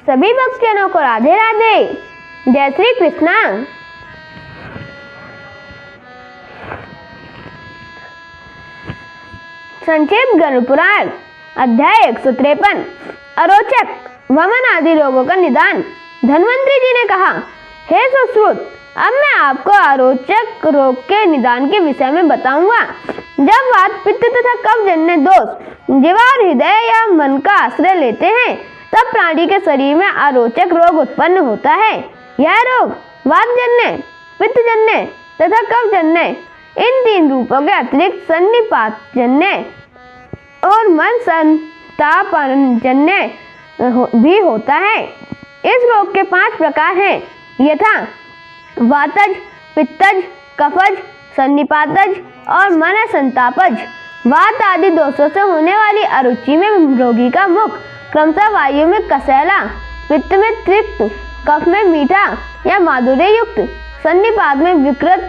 सभी भक्तजनों को राधे राधे। जय श्री कृष्णा। संक्षिप्त गरुड़ पुराण अध्याय 153 अरोचक वमन आदि रोगों का निदान। धन्वंतरी जी ने कहा, हे सुश्रुत, अब मैं आपको अरोचक रोग के निदान के विषय में बताऊंगा। जब वात, पित्त तथा कफ जन्य दोष जीवा और हृदय या मन का आश्रय लेते हैं, तब प्राणी के शरीर में अरोचक रोग उत्पन्न होता है। यह रोग वातजन्य, पित्तजन्य तथा कफजन्य इन तीन रूपों के अतिरिक्त सन्निपातजन्य और मन संतापजन्य भी होता है। इस रोग के 5 प्रकार हैं, यथा वातज, पित्तज, कफज, सन्निपातज और मन संतापज। वात आदि दोषों से होने वाली अरुचि में रोगी का मुख क्रमशः वायु में कसैला, पित्त में तिक्त, कफ में मीठा या माधुर्य युक्त, सन्निपात में विकृत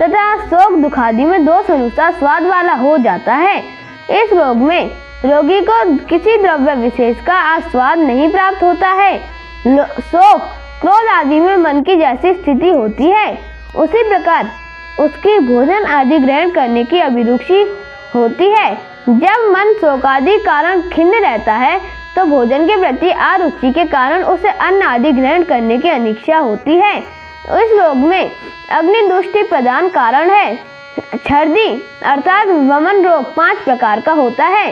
तथा शोक दुखादि में दोष अनुसार स्वाद वाला हो जाता है। इस रोग में रोगी को किसी द्रव्य विशेष का आस्वाद नहीं प्राप्त होता है। शोक, क्रोध आदि में मन की जैसी स्थिति होती है, उसी प्रकार उसकी भोजन आदि ग्रहण करने की अभिरुचि होती है। जब मन शोक आदि कारण खिन्न रहता है, तो भोजन के प्रति अरुचि के कारण उसे अन्न आदि ग्रहण करने की अनिच्छा होती है। इस रोग में अग्नि दुष्टि प्रधान कारण है। छर्दी अर्थात वमन रोग 5 प्रकार का होता है।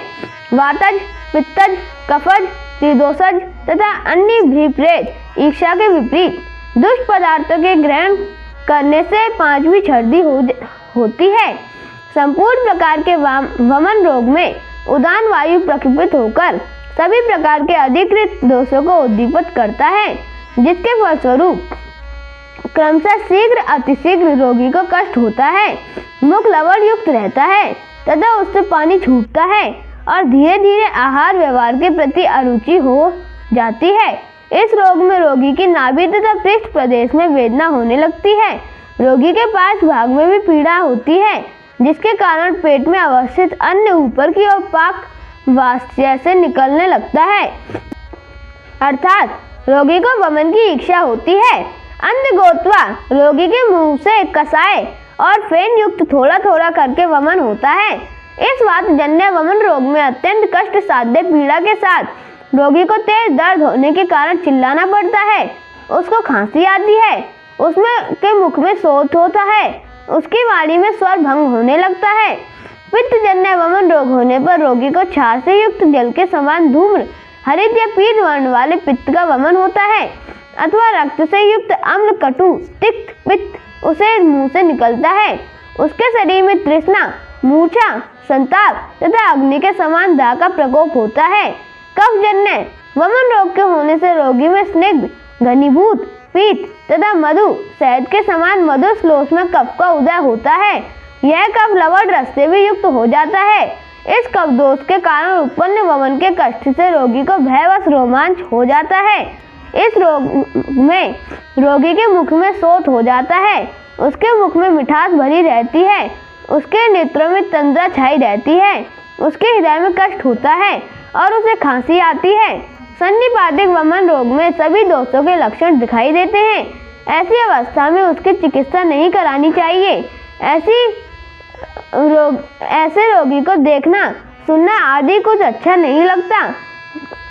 वातज, पित्तज, कफज, त्रिदोषज तथा अन्य विपरीत ईर्ष्या के विपरीत दुष्ट पदार्थों के ग्रहण करने से 5वीं छर्दी होती है। संपूर्ण प्रकार के वमन रोग में उदान वायु प्रक्षुब्ध होकर सभी प्रकार के अधिकृत दोषों को उद्दीपित करता है, जिसके फलस्वरूप क्रमशः शीघ्र अतिशीघ्र रोगी को कष्ट होता है। मुख लवण युक्त रहता है तथा उससे पानी छूटता है और धीरे धीरे आहार व्यवहार के प्रति अरुचि हो जाती है। इस रोग में रोगी की नाभि तथा पृष्ठ प्रदेश में वेदना होने लगती है। रोगी के पास भाग में भी पीड़ा होती है, जिसके कारण पेट में अवस्थित अन्न ऊपर की ओर पाक वाष्य से निकलने लगता है, अर्थात रोगी को वमन की इच्छा होती है। अन्न गोत्वा रोगी के मुंह से कसाय और फेन युक्त थोड़ा थोड़ा करके वमन होता है। इस वातजन्य वमन रोग में अत्यंत कष्ट साध्य पीड़ा के साथ रोगी को तेज दर्द होने के कारण चिल्लाना पड़ता है। उसको खांसी आती है, उसमें के मुख में शोथ होता है, उसकी वाणी में स्वर भंग होने लगता है। पित्तजन्य वमन रोग होने पर रोगी को क्षार से युक्त जल के समान धूम्र, हरित या पीत वर्ण वाले पित्त का वमन होता है, अथवा रक्त से युक्त अम्ल, कटु, तिक्त पित्त उसे मुंह से निकलता है। उसके शरीर में तृष्णा, मूर्छा, संताप तथा अग्नि के समान दाह का प्रकोप होता है। कफजन्य वमन रोग के होने से रोगी में स्निग्ध, घनीभूत पीत तथा मधु, शहद के समान मधुर श्लोष में कफ का उदय होता है। यह कफ लवण रस से भी युक्त हो जाता है। इस कफ दोष के कारण उत्पन्न वमन के कष्ट से रोगी को भयवश रोमांच हो जाता है। इस रोग में रोगी के मुख में शोथ हो जाता है, उसके मुख में मिठास भरी रहती है, उसके नेत्रों में तंद्रा छाई रहती है, उसके हृदय में कष्ट होता है और उसे खांसी आती है। सन्निपातिक वमन रोग में सभी दोषों के लक्षण दिखाई देते हैं। ऐसी अवस्था में उसकी चिकित्सा नहीं करानी चाहिए। ऐसे रोगी को देखना, सुनना आदि कुछ अच्छा नहीं लगता।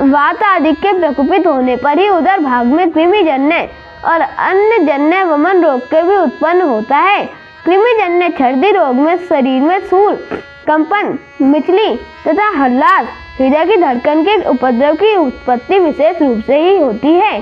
वात आदि के प्रकोपित होने पर ही उदर भाग में कृमिजन्य और अन्य जन्य वमन रोग के भी उत्पन्न होता है। कृमिजन्य छर्दी रोग में शरीर में सूल, कंपन, मिचली तथा हल्लास, हृदय की धड़कन के उपद्रव की उत्पत्ति विशेष रूप से ही होती है।